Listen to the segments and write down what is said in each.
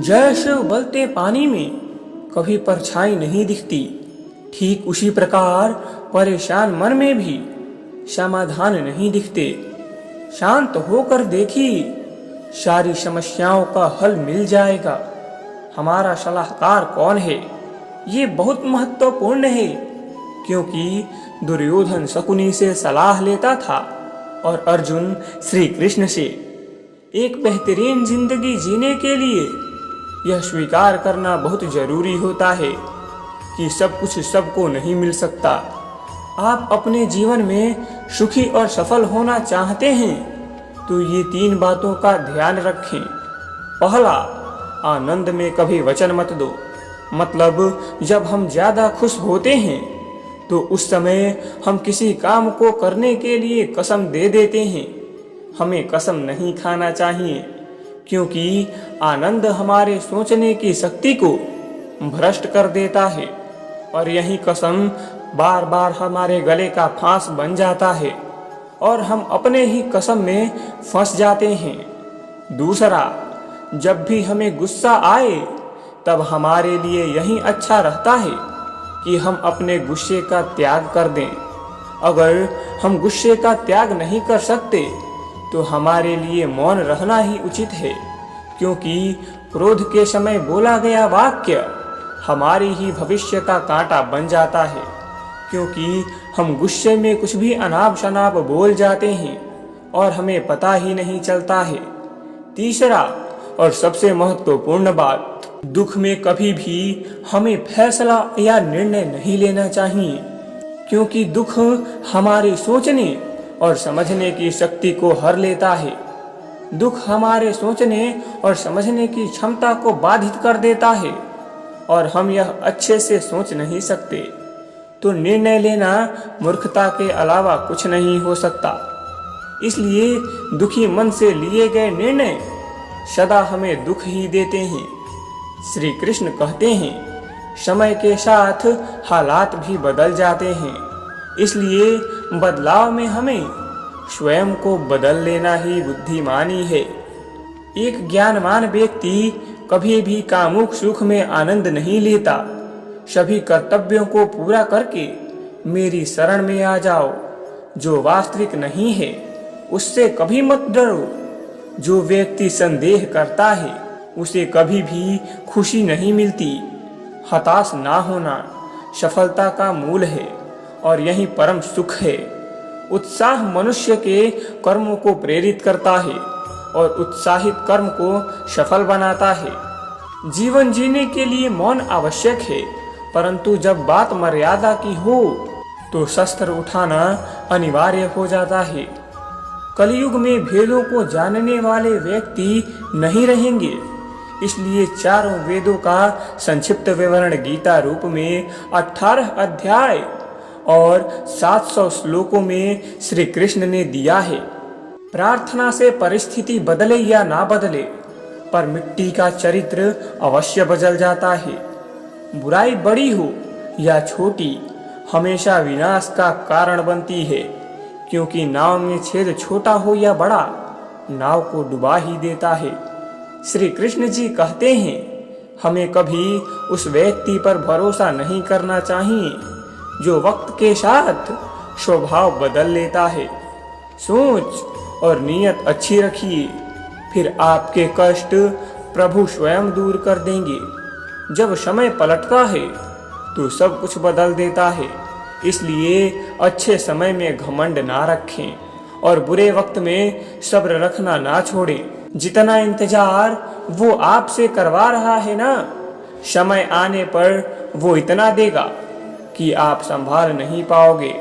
जैसे उबलते पानी में कभी परछाई नहीं दिखती, ठीक उसी प्रकार परेशान मन में भी समाधान नहीं दिखते। शांत होकर देखिए, सारी समस्याओं का हल मिल जाएगा। हमारा सलाहकार कौन है, ये बहुत महत्वपूर्ण है, क्योंकि दुर्योधन शकुनी से सलाह लेता था और अर्जुन श्री कृष्ण से। एक बेहतरीन जिंदगी जीने के लिए यह स्वीकार करना बहुत जरूरी होता है कि सब कुछ सबको नहीं मिल सकता। आप अपने जीवन में सुखी और सफल होना चाहते हैं तो ये 3 बातों का ध्यान रखें। पहला, आनंद में कभी वचन मत दो। मतलब जब हम ज्यादा खुश होते हैं तो उस समय हम किसी काम को करने के लिए कसम दे देते हैं। हमें कसम नहीं खाना चाहिए, क्योंकि आनंद हमारे सोचने की शक्ति को भ्रष्ट कर देता है और यही कसम बार बार हमारे गले का फांस बन जाता है और हम अपने ही कसम में फंस जाते हैं। दूसरा, जब भी हमें गुस्सा आए तब हमारे लिए यही अच्छा रहता है कि हम अपने गुस्से का त्याग कर दें। अगर हम गुस्से का त्याग नहीं कर सकते तो हमारे लिए मौन रहना ही उचित है, क्योंकि क्रोध के समय बोला गया वाक्य हमारी ही भविष्य का कांटा बन जाता है, क्योंकि हम गुस्से में कुछ भी अनाप शनाप बोल जाते हैं और हमें पता ही नहीं चलता है। तीसरा और सबसे महत्वपूर्ण बात, दुख में कभी भी हमें फैसला या निर्णय नहीं लेना चाहिए, क्योंकि दुख हमारे सोचने और समझने की शक्ति को हर लेता है। दुख हमारे सोचने और समझने की क्षमता को बाधित कर देता है और हम यह अच्छे से सोच नहीं सकते, तो निर्णय लेना मूर्खता के अलावा कुछ नहीं हो सकता। इसलिए दुखी मन से लिए गए निर्णय सदा हमें दुख ही देते हैं। श्री कृष्ण कहते हैं, समय के साथ हालात भी बदल जाते हैं, इसलिए बदलाव में हमें स्वयं को बदल लेना ही बुद्धिमानी है। एक ज्ञानवान व्यक्ति कभी भी कामुक सुख में आनंद नहीं लेता। सभी कर्तव्यों को पूरा करके मेरी शरण में आ जाओ। जो वास्तविक नहीं है उससे कभी मत डरो। जो व्यक्ति संदेह करता है उसे कभी भी खुशी नहीं मिलती। हताश ना होना सफलता का मूल है और यही परम सुख है। उत्साह मनुष्य के कर्मों को प्रेरित करता है और उत्साहित कर्म को सफल बनाता है। जीवन जीने के लिए मौन आवश्यक है, परंतु जब बात मर्यादा की हो तो शस्त्र उठाना अनिवार्य हो जाता है। कलयुग में भेदों को जानने वाले व्यक्ति नहीं रहेंगे, इसलिए चारों वेदों का संक्षिप्त विवरण गीता रूप में 18 अध्याय और 700 श्लोकों में श्री कृष्ण ने दिया है। प्रार्थना से परिस्थिति बदले या ना बदले, पर मिट्टी का चरित्र अवश्य बदल जाता है। बुराई बड़ी हो या छोटी हमेशा विनाश का कारण बनती है, क्योंकि नाव में छेद छोटा हो या बड़ा नाव को डुबा ही देता है। श्री कृष्ण जी कहते हैं, हमें कभी उस व्यक्ति पर भरोसा नहीं करना चाहिए जो वक्त के साथ स्वभाव बदल लेता है। सोच और नीयत अच्छी रखिए, फिर आपके कष्ट प्रभु स्वयं दूर कर देंगे। जब समय पलटता है तो सब कुछ बदल देता है, इसलिए अच्छे समय में घमंड ना रखें और बुरे वक्त में सब्र रखना ना छोड़ें। जितना इंतजार वो आपसे करवा रहा है ना, समय आने पर वो इतना देगा कि आप संभाल नहीं पाओगे।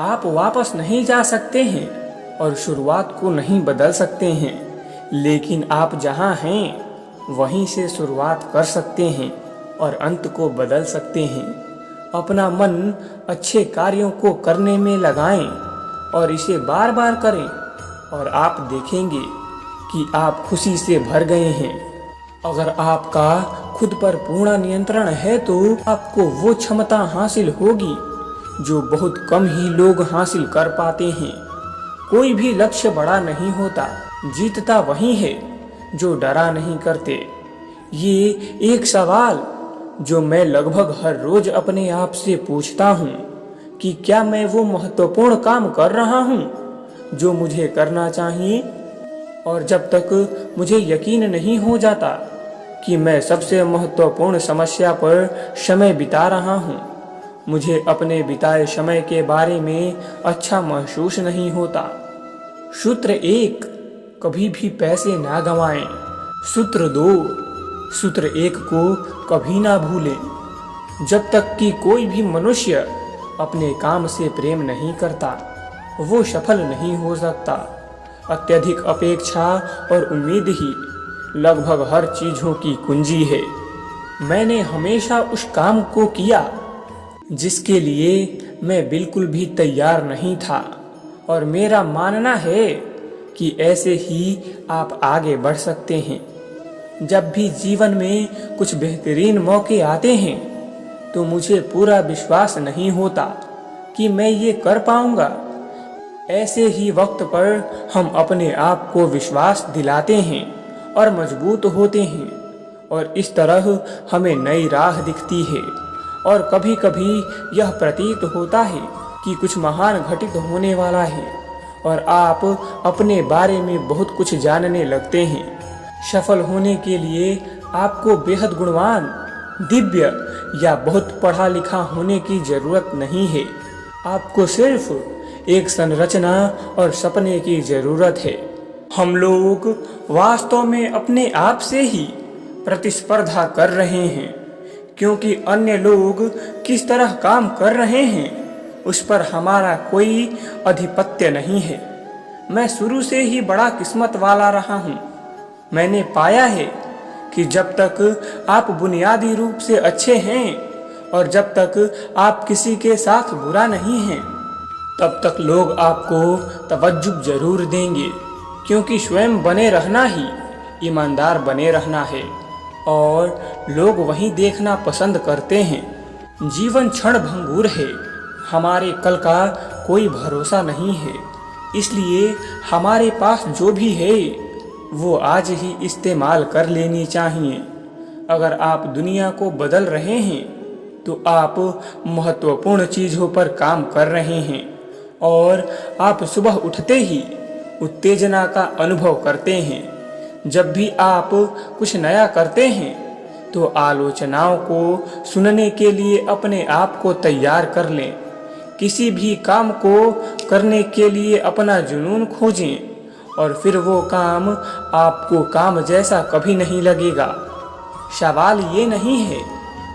आप वापस नहीं जा सकते हैं और शुरुआत को नहीं बदल सकते हैं, लेकिन आप जहां हैं वहीं से शुरुआत कर सकते हैं और अंत को बदल सकते हैं। अपना मन अच्छे कार्यों को करने में लगाएं और इसे बार बार करें और आप देखेंगे कि आप खुशी से भर गए हैं। अगर आपका खुद पर पूर्ण नियंत्रण है तो आपको वो क्षमता हासिल होगी जो बहुत कम ही लोग हासिल कर पाते हैं। कोई भी लक्ष्य बड़ा नहीं होता, जीतता वही है जो डरा नहीं करते। ये एक सवाल जो मैं लगभग हर रोज अपने आप से पूछता हूँ कि क्या मैं वो महत्वपूर्ण काम कर रहा हूँ जो मुझे करना चाहिए। और जब तक मुझे यकीन नहीं हो जाता कि मैं सबसे महत्वपूर्ण समस्या पर समय बिता रहा हूँ, मुझे अपने बिताए समय के बारे में अच्छा महसूस नहीं होता। सूत्र 1, कभी भी पैसे ना गंवाएं। सूत्र 2, सूत्र 1 को कभी ना भूलें। जब तक कि कोई भी मनुष्य अपने काम से प्रेम नहीं करता, वो सफल नहीं हो सकता। अत्यधिक अपेक्षा और उम्मीद ही लगभग हर चीजों की कुंजी है। मैंने हमेशा उस काम को किया जिसके लिए मैं बिल्कुल भी तैयार नहीं था, और मेरा मानना है कि ऐसे ही आप आगे बढ़ सकते हैं। जब भी जीवन में कुछ बेहतरीन मौके आते हैं तो मुझे पूरा विश्वास नहीं होता कि मैं ये कर पाऊंगा। ऐसे ही वक्त पर हम अपने आप को विश्वास दिलाते हैं और मजबूत होते हैं, और इस तरह हमें नई राह दिखती है। और कभी कभी यह प्रतीत होता है कि कुछ महान घटित होने वाला है और आप अपने बारे में बहुत कुछ जानने लगते हैं। सफल होने के लिए आपको बेहद गुणवान, दिव्य या बहुत पढ़ा लिखा होने की जरूरत नहीं है। आपको सिर्फ एक संरचना और सपने की जरूरत है। हम लोग वास्तव में अपने आप से ही प्रतिस्पर्धा कर रहे हैं, क्योंकि अन्य लोग किस तरह काम कर रहे हैं उस पर हमारा कोई आधिपत्य नहीं है। मैं शुरू से ही बड़ा किस्मत वाला रहा हूँ। मैंने पाया है कि जब तक आप बुनियादी रूप से अच्छे हैं और जब तक आप किसी के साथ बुरा नहीं हैं, तब तक लोग आपको तवज्जुह जरूर देंगे, क्योंकि स्वयं बने रहना ही ईमानदार बने रहना है और लोग वही देखना पसंद करते हैं। जीवन क्षण भंगुर है, हमारे कल का कोई भरोसा नहीं है, इसलिए हमारे पास जो भी है वो आज ही इस्तेमाल कर लेनी चाहिए। अगर आप दुनिया को बदल रहे हैं तो आप महत्वपूर्ण चीज़ों पर काम कर रहे हैं, और आप सुबह उठते ही उत्तेजना का अनुभव करते हैं। जब भी आप कुछ नया करते हैं तो आलोचनाओं को सुनने के लिए अपने आप को तैयार कर लें। किसी भी काम को करने के लिए अपना जुनून खोजें और फिर वो काम आपको काम जैसा कभी नहीं लगेगा। सवाल ये नहीं है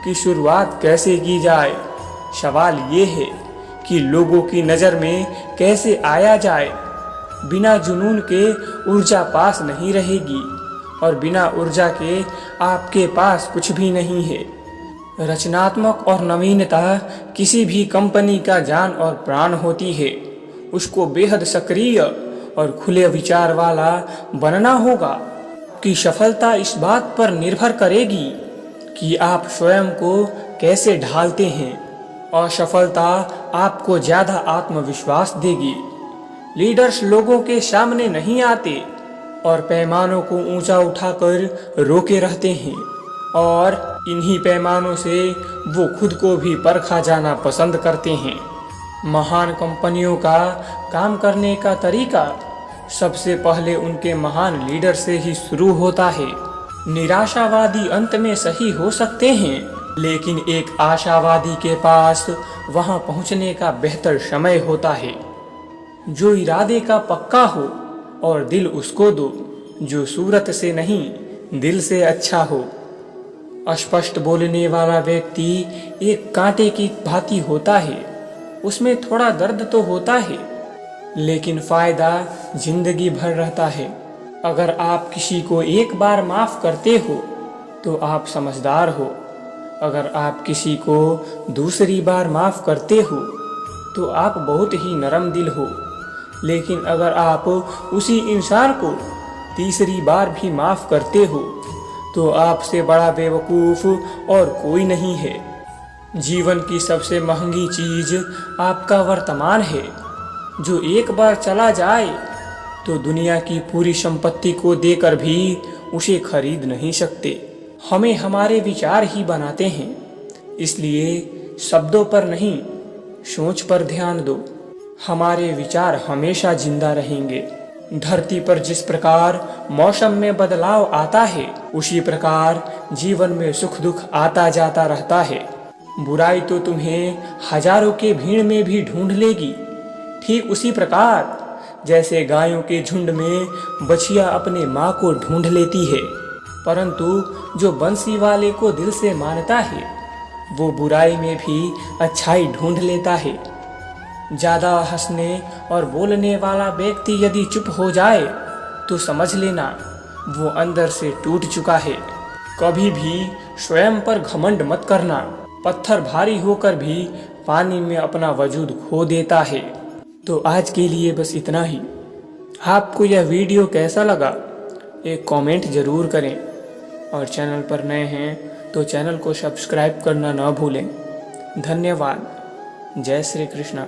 कि शुरुआत कैसे की जाए, सवाल ये है कि लोगों की नज़र में कैसे आया जाए। बिना जुनून के ऊर्जा पास नहीं रहेगी और बिना ऊर्जा के आपके पास कुछ भी नहीं है। रचनात्मक और नवीनता किसी भी कंपनी का जान और प्राण होती है। उसको बेहद सक्रिय और खुले विचार वाला बनना होगा कि सफलता इस बात पर निर्भर करेगी कि आप स्वयं को कैसे ढालते हैं। असफलता आपको ज़्यादा आत्मविश्वास देगी। लीडर्स लोगों के सामने नहीं आते और पैमानों को ऊंचा उठाकर रोके रहते हैं, और इन्हीं पैमानों से वो खुद को भी परखा जाना पसंद करते हैं। महान कंपनियों का काम करने का तरीका सबसे पहले उनके महान लीडर से ही शुरू होता है। निराशावादी अंत में सही हो सकते हैं, लेकिन एक आशावादी के पास वहां पहुंचने का बेहतर समय होता है। जो इरादे का पक्का हो और दिल उसको दो, जो सूरत से नहीं दिल से अच्छा हो। अस्पष्ट बोलने वाला व्यक्ति एक कांटे की भांति होता है। उसमें थोड़ा दर्द तो होता है, लेकिन फायदा जिंदगी भर रहता है। अगर आप किसी को एक बार माफ करते हो तो आप समझदार हो। अगर आप किसी को दूसरी बार माफ करते हो तो आप बहुत ही नरम दिल हो। लेकिन अगर आप उसी इंसान को तीसरी बार भी माफ करते हो तो आपसे बड़ा बेवकूफ़ और कोई नहीं है। जीवन की सबसे महंगी चीज़ आपका वर्तमान है, जो एक बार चला जाए तो दुनिया की पूरी संपत्ति को देकर भी उसे खरीद नहीं सकते। हमें हमारे विचार ही बनाते हैं, इसलिए शब्दों पर नहीं, सोच पर ध्यान दो। हमारे विचार हमेशा जिंदा रहेंगे। धरती पर जिस प्रकार मौसम में बदलाव आता है, उसी प्रकार जीवन में सुख दुख आता जाता रहता है। बुराई तो तुम्हें हजारों के भीड़ में भी ढूंढ लेगी, ठीक उसी प्रकार जैसे गायों के झुंड में बछिया अपने माँ को ढूंढ लेती है। परंतु जो बंसी वाले को दिल से मानता है, वो बुराई में भी अच्छाई ढूंढ लेता है। ज्यादा हंसने और बोलने वाला व्यक्ति यदि चुप हो जाए तो समझ लेना वो अंदर से टूट चुका है। कभी भी स्वयं पर घमंड मत करना। पत्थर भारी होकर भी पानी में अपना वजूद खो देता है। तो आज के लिए बस इतना ही। आपको यह वीडियो कैसा लगा एक कमेंट जरूर करें, और चैनल पर नए हैं तो चैनल को सब्सक्राइब करना ना भूलें। धन्यवाद। जय श्री कृष्ण।